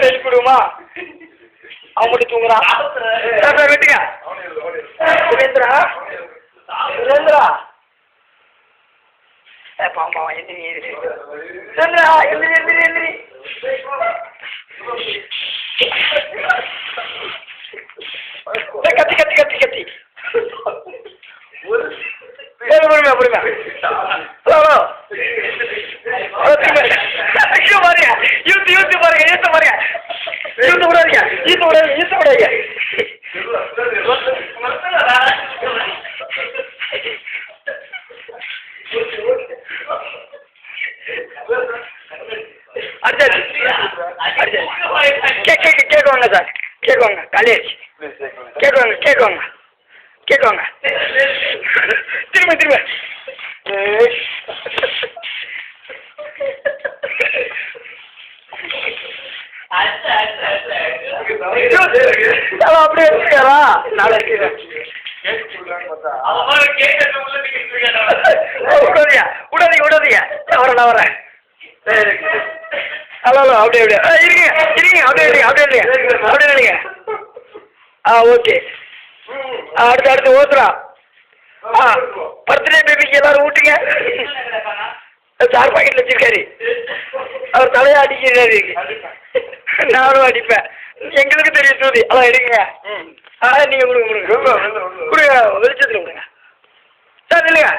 எழுப்பிடுமா அவன் மட்டும் தூங்குறான். வெட்டுங்க சுரேந்திரா சுரேந்திரா பாம்பா எந்திரி சுரேந்திரா எந்திரி எந்திரி எந்திரி கத்தி கத்தி கத்தி கத்தி பொறுமையா பொறுமையா பாருங்க யூத்து யூத்து பாருங்க யூத்து பாருங்க யூத்து விடாதீங்க யூத்து விடாதீங்க யூத்து விடாதீங்க கேட்குவாங்க சார் கேட்குவாங்க காலேஜ் கேட்குவாங்க கேட்குவாங்க கேட்குவாங்க திரும்ப திரும்ப அப்படியே வச்சுக்காரா நாளைக்கு விடாதீங்க விடாதீங்க வரேன் நான் வரேன் ஹலோ ஹலோ அப்படியே அப்படியே இருங்க இருங்க அப்படியே இல்லைங்க அப்படியே இல்லைங்க அப்படியே இல்லைங்க ஓகே அடுத்து அடுத்து ஓத்துறா பர்த்டே பேபிக்கு எல்லாரும் ஊட்டுங்க. சார் பாக்கெட்டில் வச்சிருக்காரு அவர் தலையை அடிக்கிறாரு நானும் அடிப்பேன் எங்களுக்கு தெரியும் தூதி அதான் எடுங்க நீங்கள் கொடுங்க கொடுங்க கொடுங்க வெளிச்சத்தில் கொடுங்க சார் இல்லைங்க